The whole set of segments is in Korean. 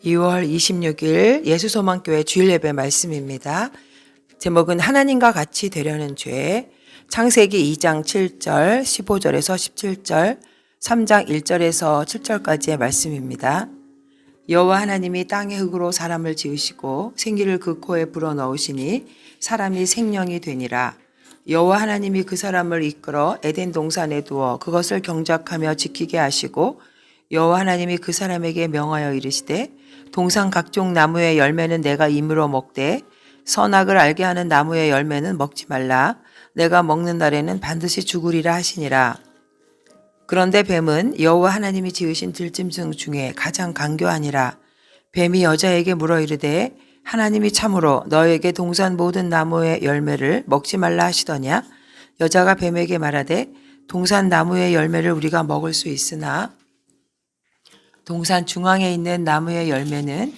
2월 26일 예수소망교회 주일예배 말씀입니다. 제목은 하나님과 같이 되려는 죄. 창세기 2장 7절, 15절에서 17절, 3장 1절에서 7절까지의 말씀입니다. 여호와 하나님이 땅의 흙으로 사람을 지으시고 생기를 그 코에 불어넣으시니 사람이 생명이 되니라. 여호와 하나님이 그 사람을 이끌어 에덴 동산에 두어 그것을 경작하며 지키게 하시고 여호와 하나님이 그 사람에게 명하여 이르시되 동산 각종 나무의 열매는 내가 임으로 먹되 선악을 알게 하는 나무의 열매는 먹지 말라. 내가 먹는 날에는 반드시 죽으리라 하시니라. 그런데 뱀은 여호와 하나님이 지으신 들짐승 중에 가장 간교하니라. 뱀이 여자에게 물어 이르되 하나님이 참으로 너에게 동산 모든 나무의 열매를 먹지 말라 하시더냐. 여자가 뱀에게 말하되 동산 나무의 열매를 우리가 먹을 수 있으나 동산 중앙에 있는 나무의 열매는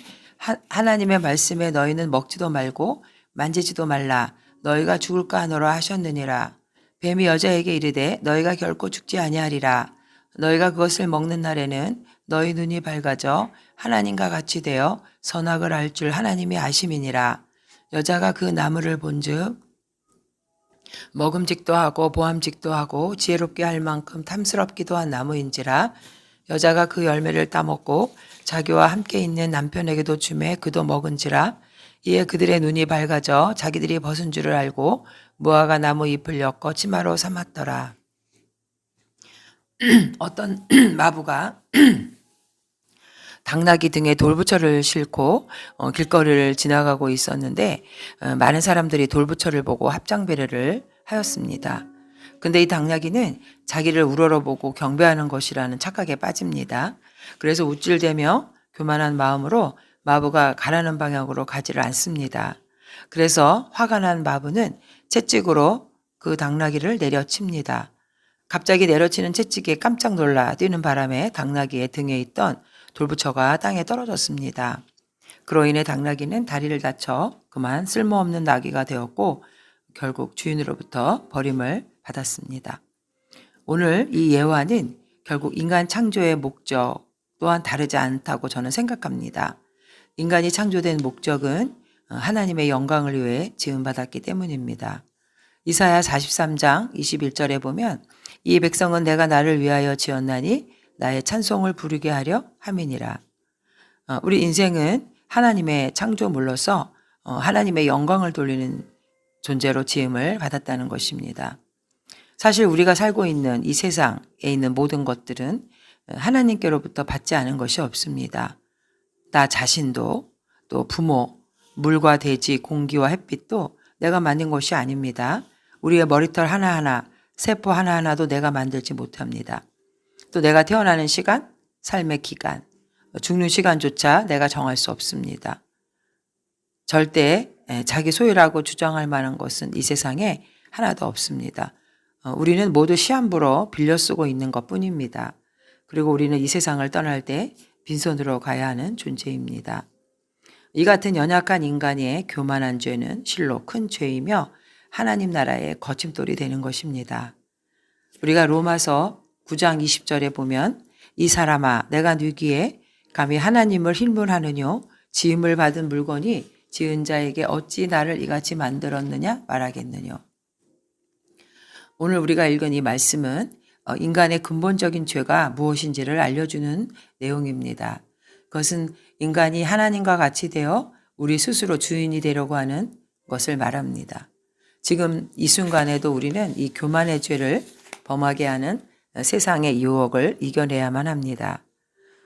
하나님의 말씀에 너희는 먹지도 말고 만지지도 말라. 너희가 죽을까 하노라 하셨느니라. 뱀이 여자에게 이르되 너희가 결코 죽지 아니하리라. 너희가 그것을 먹는 날에는 너희 눈이 밝아져 하나님과 같이 되어 선악을 알 줄 하나님이 아심이니라. 여자가 그 나무를 본즉 먹음직도 하고 보암직도 하고 지혜롭게 할 만큼 탐스럽기도 한 나무인지라. 여자가 그 열매를 따먹고 자기와 함께 있는 남편에게도 주매 그도 먹은지라. 이에 그들의 눈이 밝아져 자기들이 벗은 줄을 알고 무화과 나무 잎을 엮어 치마로 삼았더라. 어떤 마부가 당나귀 등에 돌부처를 싣고 길거리를 지나가고 있었는데 많은 사람들이 돌부처를 보고 합장배려를 하였습니다. 근데 이 당나귀는 자기를 우러러보고 경배하는 것이라는 착각에 빠집니다. 그래서 우쭐대며 교만한 마음으로 마부가 가라는 방향으로 가지를 않습니다. 그래서 화가 난 마부는 채찍으로 그 당나귀를 내려칩니다. 갑자기 내려치는 채찍에 깜짝 놀라 뛰는 바람에 당나귀의 등에 있던 돌부처가 땅에 떨어졌습니다. 그로 인해 당나귀는 다리를 다쳐 그만 쓸모없는 나귀가 되었고 결국 주인으로부터 버림을 받았습니다. 오늘 이 예화는 결국 인간 창조의 목적 또한 다르지 않다고 저는 생각합니다. 인간이 창조된 목적은 하나님의 영광을 위해 지음받았기 때문입니다. 이사야 43장 21절에 보면 이 백성은 내가 나를 위하여 지었나니 나의 찬송을 부르게 하려 함이니라. 우리 인생은 하나님의 창조물로서 하나님의 영광을 돌리는 존재로 지음을 받았다는 것입니다. 사실 우리가 살고 있는 이 세상에 있는 모든 것들은 하나님께로부터 받지 않은 것이 없습니다. 나 자신도 또 부모, 물과 대지, 공기와 햇빛도 내가 만든 것이 아닙니다. 우리의 머리털 하나하나, 세포 하나하나도 내가 만들지 못합니다. 또 내가 태어나는 시간, 삶의 기간, 죽는 시간조차 내가 정할 수 없습니다. 절대 자기 소유라고 주장할 만한 것은 이 세상에 하나도 없습니다. 우리는 모두 시한부로 빌려 쓰고 있는 것뿐입니다. 그리고 우리는 이 세상을 떠날 때 빈손으로 가야 하는 존재입니다. 이 같은 연약한 인간의 교만한 죄는 실로 큰 죄이며 하나님 나라의 거침돌이 되는 것입니다. 우리가 로마서 9장 20절에 보면 이 사람아 내가 누기에 감히 하나님을 힐문하느뇨 지음을 받은 물건이 지은 자에게 어찌 나를 이같이 만들었느냐 말하겠느뇨. 오늘 우리가 읽은 이 말씀은 인간의 근본적인 죄가 무엇인지를 알려주는 내용입니다. 그것은 인간이 하나님과 같이 되어 우리 스스로 주인이 되려고 하는 것을 말합니다. 지금 이 순간에도 우리는 이 교만의 죄를 범하게 하는 세상의 유혹을 이겨내야만 합니다.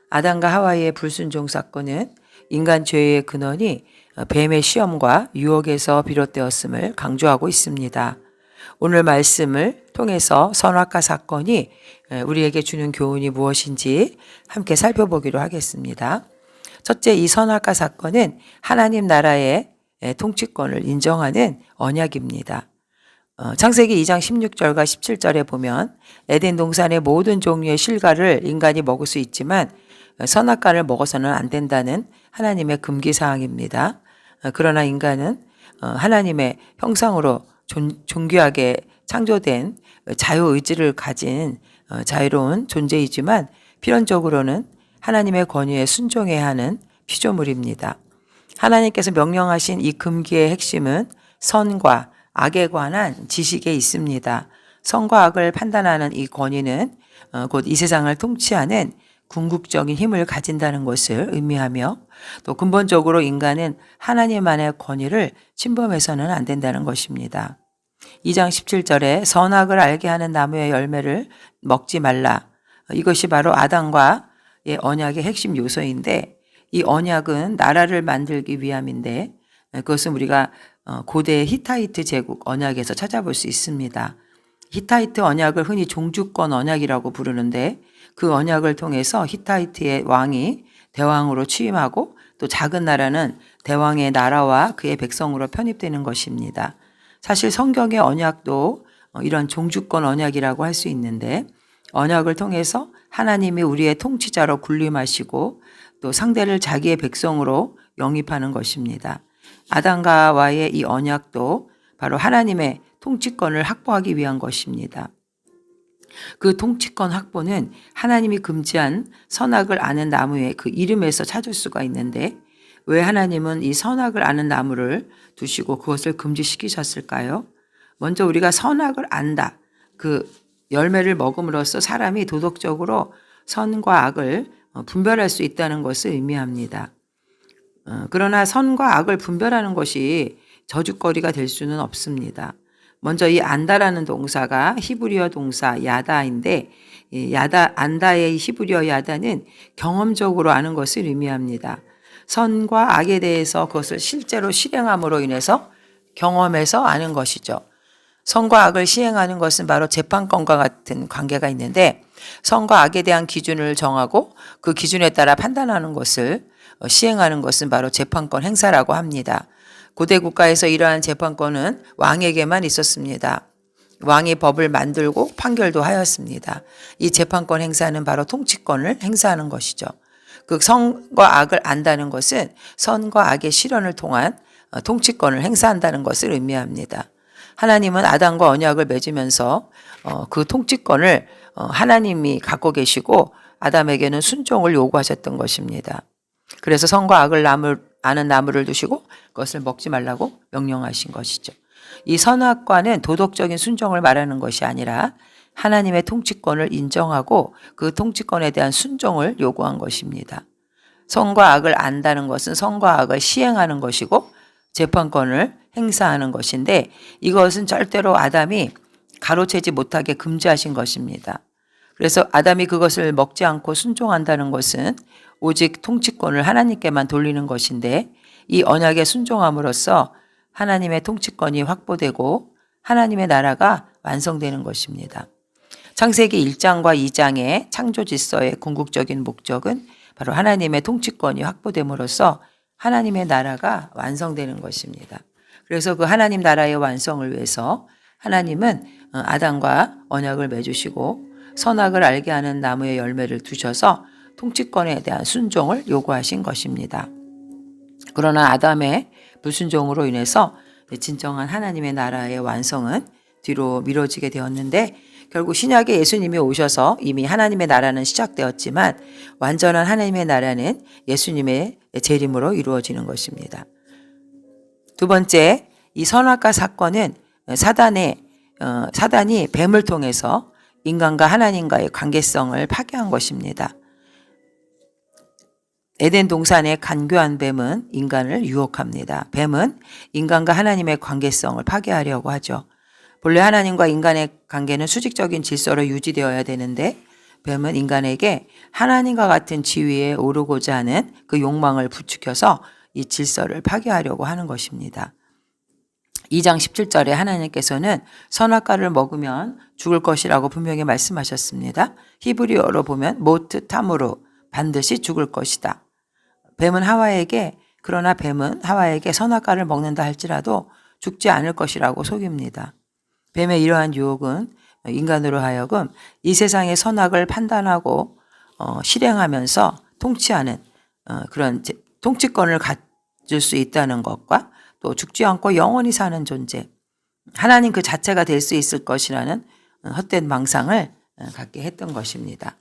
아담과 하와이의 불순종 사건은 인간 죄의 근원이 뱀의 시험과 유혹에서 비롯되었음을 강조하고 있습니다. 오늘 말씀을 통해서 선악과 사건이 우리에게 주는 교훈이 무엇인지 함께 살펴보기로 하겠습니다. 첫째, 이 선악과 사건은 하나님 나라의 통치권을 인정하는 언약입니다. 창세기 2장 16절과 17절에 보면 에덴 동산의 모든 종류의 실과를 인간이 먹을 수 있지만 선악과를 먹어서는 안 된다는 하나님의 금기사항입니다. 그러나 인간은 하나님의 형상으로 존귀하게 창조된 자유의지를 가진 자유로운 존재이지만 필연적으로는 하나님의 권위에 순종해야 하는 피조물입니다. 하나님께서 명령하신 이 금기의 핵심은 선과 악에 관한 지식에 있습니다. 선과 악을 판단하는 이 권위는 곧 이 세상을 통치하는 궁극적인 힘을 가진다는 것을 의미하며 또 근본적으로 인간은 하나님만의 권위를 침범해서는 안 된다는 것입니다. 2장 17절에 선악을 알게 하는 나무의 열매를 먹지 말라. 이것이 바로 아담과의 언약의 핵심 요소인데 이 언약은 나라를 만들기 위함인데 그것은 우리가 고대 히타이트 제국 언약에서 찾아볼 수 있습니다. 히타이트 언약을 흔히 종주권 언약이라고 부르는데 그 언약을 통해서 히타이트의 왕이 대왕으로 취임하고 또 작은 나라는 대왕의 나라와 그의 백성으로 편입되는 것입니다. 사실 성경의 언약도 이런 종주권 언약이라고 할 수 있는데 언약을 통해서 하나님이 우리의 통치자로 군림하시고 또 상대를 자기의 백성으로 영입하는 것입니다. 아담과의 이 언약도 바로 하나님의 통치권을 확보하기 위한 것입니다. 그 통치권 확보는 하나님이 금지한 선악을 아는 나무의 그 이름에서 찾을 수가 있는데 왜 하나님은 이 선악을 아는 나무를 두시고 그것을 금지시키셨을까요? 먼저 우리가 선악을 안다. 그 열매를 먹음으로써 사람이 도덕적으로 선과 악을 분별할 수 있다는 것을 의미합니다. 그러나 선과 악을 분별하는 것이 저주거리가 될 수는 없습니다. 먼저 이 안다라는 동사가 히브리어 동사 야다인데 안다의 히브리어 야다는 경험적으로 아는 것을 의미합니다. 선과 악에 대해서 그것을 실제로 실행함으로 인해서 경험해서 아는 것이죠. 선과 악을 시행하는 것은 바로 재판권과 같은 관계가 있는데 선과 악에 대한 기준을 정하고 그 기준에 따라 판단하는 것을 시행하는 것은 바로 재판권 행사라고 합니다. 고대 국가에서 이러한 재판권은 왕에게만 있었습니다. 왕이 법을 만들고 판결도 하였습니다. 이 재판권 행사는 바로 통치권을 행사하는 것이죠. 그 선과 악을 안다는 것은 선과 악의 실현을 통한 통치권을 행사한다는 것을 의미합니다. 하나님은 아담과 언약을 맺으면서 그 통치권을 하나님이 갖고 계시고 아담에게는 순종을 요구하셨던 것입니다. 그래서 선과 악을 아는 나무를 두시고 그것을 먹지 말라고 명령하신 것이죠. 이 선악과는 도덕적인 순종을 말하는 것이 아니라 하나님의 통치권을 인정하고 그 통치권에 대한 순종을 요구한 것입니다. 선과 악을 안다는 것은 선과 악을 시행하는 것이고 재판권을 행사하는 것인데 이것은 절대로 아담이 가로채지 못하게 금지하신 것입니다. 그래서 아담이 그것을 먹지 않고 순종한다는 것은 오직 통치권을 하나님께만 돌리는 것인데 이 언약에 순종함으로써 하나님의 통치권이 확보되고 하나님의 나라가 완성되는 것입니다. 창세기 1장과 2장의 창조 질서의 궁극적인 목적은 바로 하나님의 통치권이 확보됨으로써 하나님의 나라가 완성되는 것입니다. 그래서 그 하나님 나라의 완성을 위해서 하나님은 아담과 언약을 맺으시고 선악을 알게 하는 나무의 열매를 두셔서 통치권에 대한 순종을 요구하신 것입니다. 그러나 아담의 불순종으로 인해서 진정한 하나님의 나라의 완성은 뒤로 미뤄지게 되었는데 결국 신약에 예수님이 오셔서 이미 하나님의 나라는 시작되었지만 완전한 하나님의 나라는 예수님의 재림으로 이루어지는 것입니다. 두 번째, 이 선악과 사건은 사단이 뱀을 통해서 인간과 하나님과의 관계성을 파괴한 것입니다. 에덴 동산의 간교한 뱀은 인간을 유혹합니다. 뱀은 인간과 하나님의 관계성을 파괴하려고 하죠. 본래 하나님과 인간의 관계는 수직적인 질서로 유지되어야 되는데 뱀은 인간에게 하나님과 같은 지위에 오르고자 하는 그 욕망을 부추겨서 이 질서를 파괴하려고 하는 것입니다. 2장 17절에 하나님께서는 선악과를 먹으면 죽을 것이라고 분명히 말씀하셨습니다. 히브리어로 보면 모트 타무르 반드시 죽을 것이다. 그러나 뱀은 하와에게 선악과를 먹는다 할지라도 죽지 않을 것이라고 속입니다. 뱀의 이러한 유혹은 인간으로 하여금 이 세상의 선악을 판단하고 실행하면서 통치하는 그런 통치권을 가질 수 있다는 것과 또 죽지 않고 영원히 사는 존재, 하나님 그 자체가 될 수 있을 것이라는 헛된 망상을 갖게 했던 것입니다.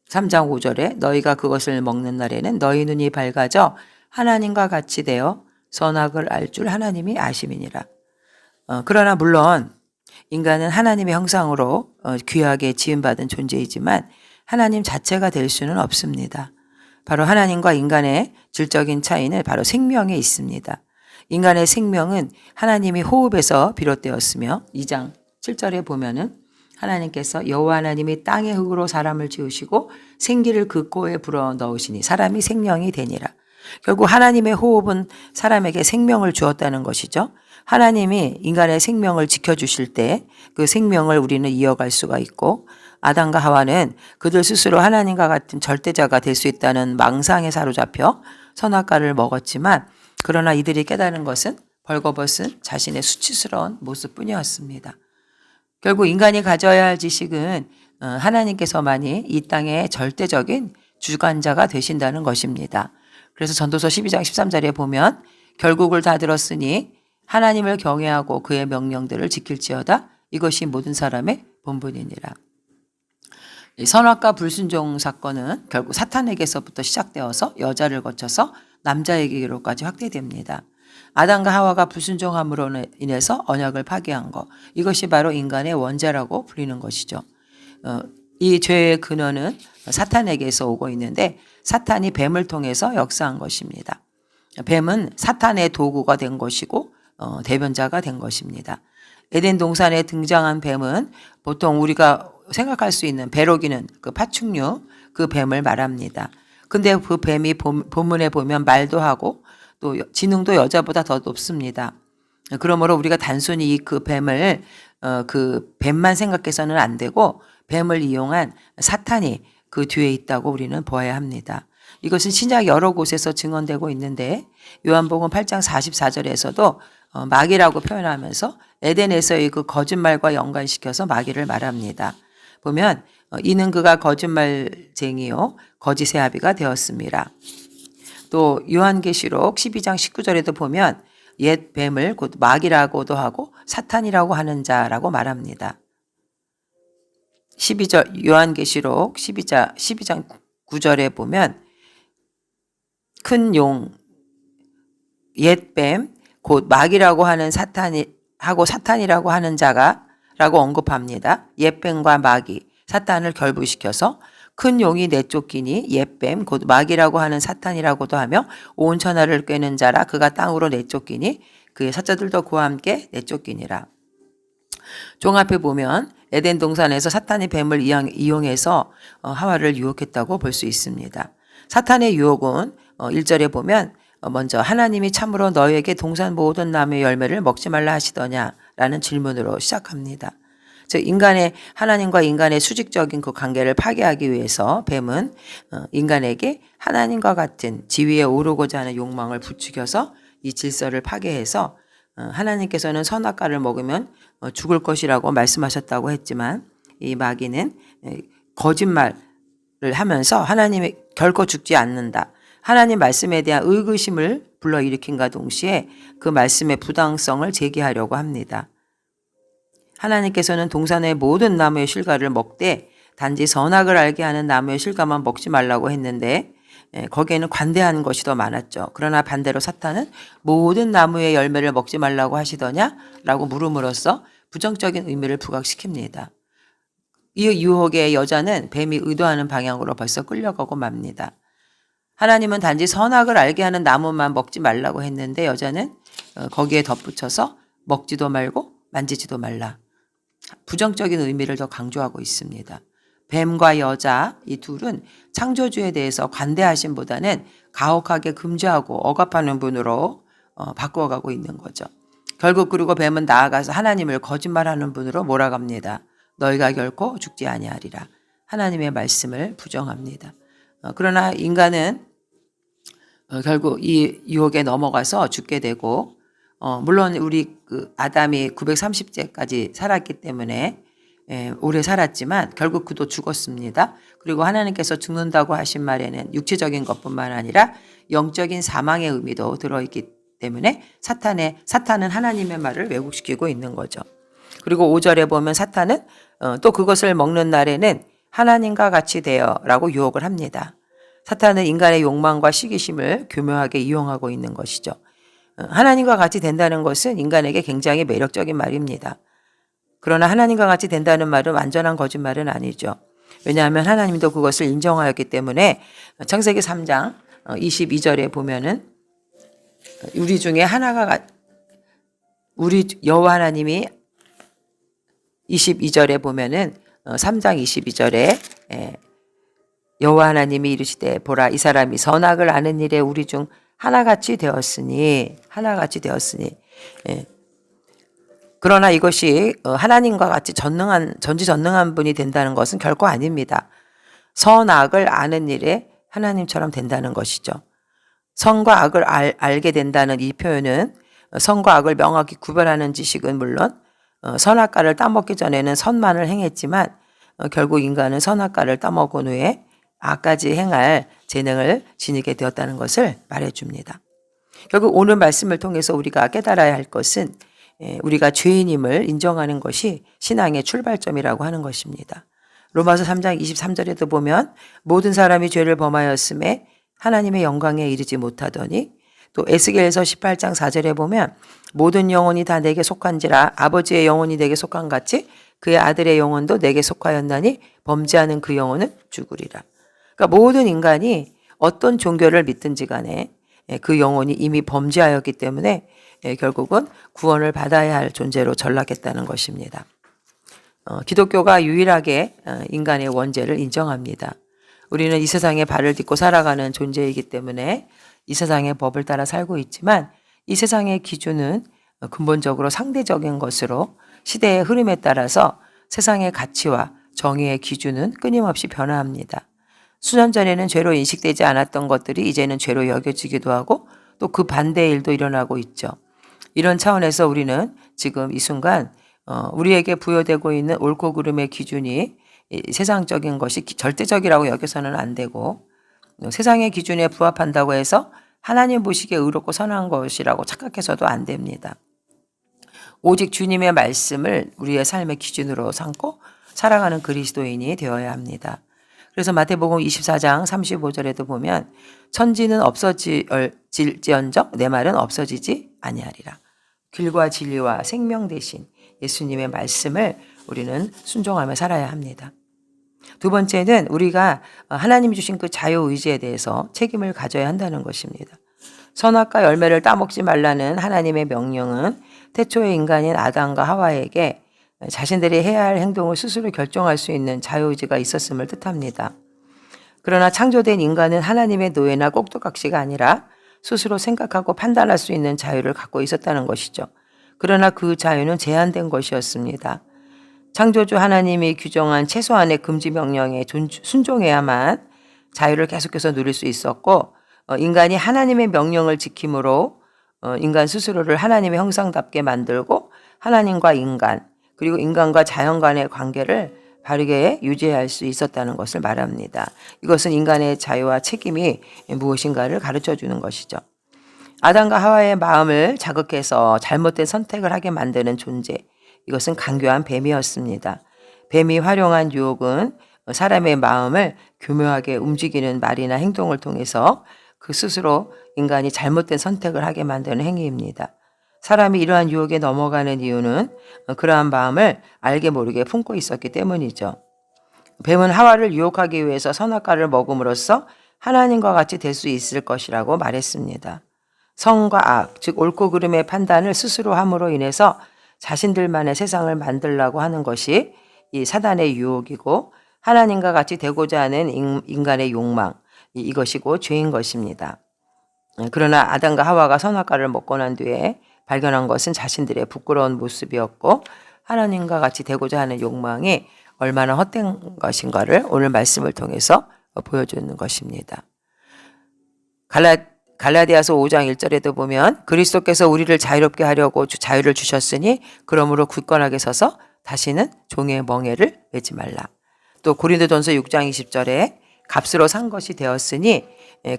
3장 5절에 너희가 그것을 먹는 날에는 너희 눈이 밝아져 하나님과 같이 되어 선악을 알 줄 하나님이 아심이니라. 그러나 물론 인간은 하나님의 형상으로 귀하게 지음받은 존재이지만 하나님 자체가 될 수는 없습니다. 바로 하나님과 인간의 질적인 차이는 바로 생명에 있습니다. 인간의 생명은 하나님이 호흡에서 비롯되었으며 2장 7절에 보면은 하나님께서 여호와 하나님이 땅의 흙으로 사람을 지으시고 생기를 그 코에 불어 넣으시니 사람이 생명이 되니라. 결국 하나님의 호흡은 사람에게 생명을 주었다는 것이죠. 하나님이 인간의 생명을 지켜주실 때 그 생명을 우리는 이어갈 수가 있고 아담과 하와는 그들 스스로 하나님과 같은 절대자가 될 수 있다는 망상에 사로잡혀 선악과를 먹었지만 그러나 이들이 깨달은 것은 벌거벗은 자신의 수치스러운 모습뿐이었습니다. 결국 인간이 가져야 할 지식은 하나님께서만이 이 땅의 절대적인 주관자가 되신다는 것입니다. 그래서 전도서 12장 13절에 보면 결국을 다 들었으니 하나님을 경외하고 그의 명령들을 지킬지어다 이것이 모든 사람의 본분이니라. 선악과 불순종 사건은 결국 사탄에게서부터 시작되어서 여자를 거쳐서 남자에게로까지 확대됩니다. 아담과 하와가 불순종함으로 인해서 언약을 파괴한 것, 이것이 바로 인간의 원죄라고 불리는 것이죠. 이 죄의 근원은 사탄에게서 오고 있는데 사탄이 뱀을 통해서 역사한 것입니다. 뱀은 사탄의 도구가 된 것이고 대변자가 된 것입니다. 에덴 동산에 등장한 뱀은 보통 우리가 생각할 수 있는 벼룩이는 그 파충류 그 뱀을 말합니다. 근데 그 뱀이 본문에 보면 말도 하고 또 지능도 여자보다 더 높습니다. 그러므로 우리가 단순히 그 뱀을 그 뱀만 생각해서는 안 되고 뱀을 이용한 사탄이 그 뒤에 있다고 우리는 보아야 합니다. 이것은 신약 여러 곳에서 증언되고 있는데 요한복음 8장 44절에서도 마귀라고 표현하면서 에덴에서의 그 거짓말과 연관시켜서 마귀를 말합니다. 보면 이는 그가 거짓말쟁이요 거짓의 아비가 되었습니다. 또 요한계시록 12장 19절에도 보면 옛 뱀을 곧 마귀라고도 하고 사탄이라고 하는 자라고 말합니다. 12절 요한계시록 12장 9절에 보면 큰 용, 옛 뱀, 곧 마귀라고 하는 사탄이라고 하는 자가 라고 언급합니다. 옛 뱀과 마귀, 사탄을 결부시켜서 큰 용이 내쫓기니 옛 뱀, 곧 마귀라고 하는 사탄이라고도 하며 온 천하를 꿰는 자라 그가 땅으로 내쫓기니 그의 사자들도 그와 함께 내쫓기니라. 종합해 보면 에덴 동산에서 사탄이 뱀을 이용해서 하와를 유혹했다고 볼 수 있습니다. 사탄의 유혹은 1절에 보면 먼저 하나님이 참으로 너희에게 동산 모든 나무의 열매를 먹지 말라 하시더냐라는 질문으로 시작합니다. 즉 하나님과 인간의 수직적인 그 관계를 파괴하기 위해서 뱀은 인간에게 하나님과 같은 지위에 오르고자 하는 욕망을 부추겨서 이 질서를 파괴해서 하나님께서는 선악과를 먹으면 죽을 것이라고 말씀하셨다고 했지만 이 마귀는 거짓말을 하면서 하나님이 결코 죽지 않는다. 하나님 말씀에 대한 의구심을 불러일으킨과 동시에 그 말씀의 부당성을 제기하려고 합니다. 하나님께서는 동산의 모든 나무의 실과를 먹되 단지 선악을 알게 하는 나무의 실과만 먹지 말라고 했는데 거기에는 관대한 것이 더 많았죠. 그러나 반대로 사탄은 모든 나무의 열매를 먹지 말라고 하시더냐? 라고 물음으로써 부정적인 의미를 부각시킵니다. 이 유혹의 여자는 뱀이 의도하는 방향으로 벌써 끌려가고 맙니다. 하나님은 단지 선악을 알게 하는 나무만 먹지 말라고 했는데 여자는 거기에 덧붙여서 먹지도 말고 만지지도 말라. 부정적인 의미를 더 강조하고 있습니다. 뱀과 여자 이 둘은 창조주에 대해서 관대하심보다는 가혹하게 금지하고 억압하는 분으로 바꾸어가고 있는 거죠. 결국 그리고 뱀은 나아가서 하나님을 거짓말하는 분으로 몰아갑니다. 너희가 결코 죽지 아니하리라. 하나님의 말씀을 부정합니다. 그러나 인간은 결국 이 유혹에 넘어가서 죽게 되고 물론 우리 아담이 930세까지 살았기 때문에 오래 살았지만 결국 그도 죽었습니다. 그리고 하나님께서 죽는다고 하신 말에는 육체적인 것뿐만 아니라 영적인 사망의 의미도 들어있기 때문에 사탄은 하나님의 말을 왜곡시키고 있는 거죠. 그리고 5절에 보면 사탄은 또 그것을 먹는 날에는 하나님과 같이 되어라고 유혹을 합니다. 사탄은 인간의 욕망과 시기심을 교묘하게 이용하고 있는 것이죠. 하나님과 같이 된다는 것은 인간에게 굉장히 매력적인 말입니다. 그러나 하나님과 같이 된다는 말은 완전한 거짓말은 아니죠. 왜냐하면 하나님도 그것을 인정하였기 때문에 창세기 3장 22절에 보면은 우리 중에 하나가 우리 여호와 하나님이 22절에 보면은 3장 22절에 여호와 하나님이 이르시되 보라 이 사람이 선악을 아는 일에 우리 중 하나같이 되었으니 그러나 이것이 하나님과 같이 전지전능한 분이 된다는 것은 결코 아닙니다. 선악을 아는 일에 하나님처럼 된다는 것이죠. 선과 악을 알게 된다는 이 표현은 선과 악을 명확히 구별하는 지식은 물론 선악과를 따먹기 전에는 선만을 행했지만 결국 인간은 선악과를 따먹은 후에 악까지 행할 재능을 지니게 되었다는 것을 말해줍니다. 결국 오늘 말씀을 통해서 우리가 깨달아야 할 것은 우리가 죄인임을 인정하는 것이 신앙의 출발점이라고 하는 것입니다. 로마서 3장 23절에도 보면 모든 사람이 죄를 범하였음에 하나님의 영광에 이르지 못하더니 또 에스겔서 18장 4절에 보면 모든 영혼이 다 내게 속한지라 아버지의 영혼이 내게 속한 같이 그의 아들의 영혼도 내게 속하였나니 범죄하는 그 영혼은 죽으리라. 그러니까 모든 인간이 어떤 종교를 믿든지 간에 그 영혼이 이미 범죄하였기 때문에 결국은 구원을 받아야 할 존재로 전락했다는 것입니다. 기독교가 유일하게 인간의 원죄를 인정합니다. 우리는 이 세상에 발을 딛고 살아가는 존재이기 때문에 이 세상의 법을 따라 살고 있지만 이 세상의 기준은 근본적으로 상대적인 것으로 시대의 흐름에 따라서 세상의 가치와 정의의 기준은 끊임없이 변화합니다. 수년 전에는 죄로 인식되지 않았던 것들이 이제는 죄로 여겨지기도 하고 또 그 반대의 일도 일어나고 있죠. 이런 차원에서 우리는 지금 이 순간 우리에게 부여되고 있는 옳고 그름의 기준이 세상적인 것이 절대적이라고 여겨서는 안 되고 세상의 기준에 부합한다고 해서 하나님 보시기에 의롭고 선한 것이라고 착각해서도 안 됩니다. 오직 주님의 말씀을 우리의 삶의 기준으로 삼고 살아가는 그리스도인이 되어야 합니다. 그래서 마태복음 24장 35절에도 보면 천지는 없어질지언정 내 말은 없어지지 아니하리라. 길과 진리와 생명 대신 예수님의 말씀을 우리는 순종하며 살아야 합니다. 두 번째는 우리가 하나님이 주신 그 자유의지에 대해서 책임을 가져야 한다는 것입니다. 선악과 열매를 따먹지 말라는 하나님의 명령은 태초의 인간인 아담과 하와에게 자신들이 해야 할 행동을 스스로 결정할 수 있는 자유의지가 있었음을 뜻합니다. 그러나 창조된 인간은 하나님의 노예나 꼭두각시가 아니라 스스로 생각하고 판단할 수 있는 자유를 갖고 있었다는 것이죠. 그러나 그 자유는 제한된 것이었습니다. 창조주 하나님이 규정한 최소한의 금지 명령에 순종해야만 자유를 계속해서 누릴 수 있었고 인간이 하나님의 명령을 지킴으로 인간 스스로를 하나님의 형상답게 만들고 하나님과 인간 그리고 인간과 자연 간의 관계를 바르게 유지할 수 있었다는 것을 말합니다. 이것은 인간의 자유와 책임이 무엇인가를 가르쳐 주는 것이죠. 아담과 하와의 마음을 자극해서 잘못된 선택을 하게 만드는 존재, 이것은 간교한 뱀이었습니다. 뱀이 활용한 유혹은 사람의 마음을 교묘하게 움직이는 말이나 행동을 통해서 그 스스로 인간이 잘못된 선택을 하게 만드는 행위입니다. 사람이 이러한 유혹에 넘어가는 이유는 그러한 마음을 알게 모르게 품고 있었기 때문이죠. 뱀은 하와를 유혹하기 위해서 선악과를 먹음으로써 하나님과 같이 될 수 있을 것이라고 말했습니다. 선과 악, 즉 옳고 그름의 판단을 스스로 함으로 인해서 자신들만의 세상을 만들려고 하는 것이 이 사단의 유혹이고 하나님과 같이 되고자 하는 인간의 욕망, 이것이고 죄인 것입니다. 그러나 아담과 하와가 선악과를 먹고 난 뒤에 발견한 것은 자신들의 부끄러운 모습이었고 하나님과 같이 되고자 하는 욕망이 얼마나 헛된 것인가를 오늘 말씀을 통해서 보여주는 것입니다. 갈라디아서 5장 1절에도 보면 그리스도께서 우리를 자유롭게 하려고 자유를 주셨으니 그러므로 굳건하게 서서 다시는 종의 멍에를 매지 말라. 또 고린도전서 6장 20절에 값으로 산 것이 되었으니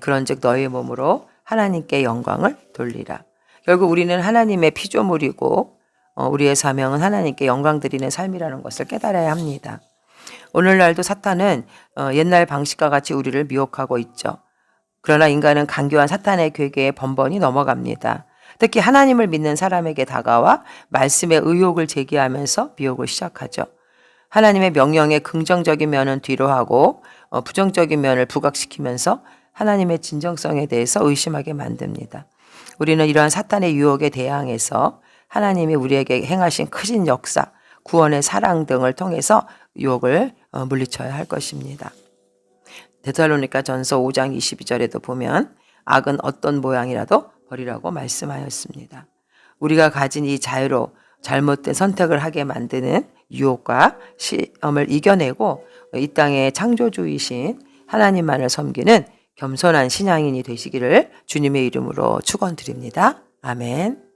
그런즉 너희 몸으로 하나님께 영광을 돌리라. 결국 우리는 하나님의 피조물이고 우리의 사명은 하나님께 영광 드리는 삶이라는 것을 깨달아야 합니다. 오늘날도 사탄은 옛날 방식과 같이 우리를 미혹하고 있죠. 그러나 인간은 간교한 사탄의 괴계에 번번이 넘어갑니다. 특히 하나님을 믿는 사람에게 다가와 말씀의 의혹을 제기하면서 미혹을 시작하죠. 하나님의 명령의 긍정적인 면은 뒤로 하고 부정적인 면을 부각시키면서 하나님의 진정성에 대해서 의심하게 만듭니다. 우리는 이러한 사탄의 유혹에 대항해서 하나님이 우리에게 행하신 크신 역사, 구원의 사랑 등을 통해서 유혹을 물리쳐야 할 것입니다. 데살로니가 전서 5장 22절에도 보면 악은 어떤 모양이라도 버리라고 말씀하였습니다. 우리가 가진 이 자유로 잘못된 선택을 하게 만드는 유혹과 시험을 이겨내고 이 땅의 창조주이신 하나님만을 섬기는 겸손한 신앙인이 되시기를 주님의 이름으로 축원드립니다. 아멘.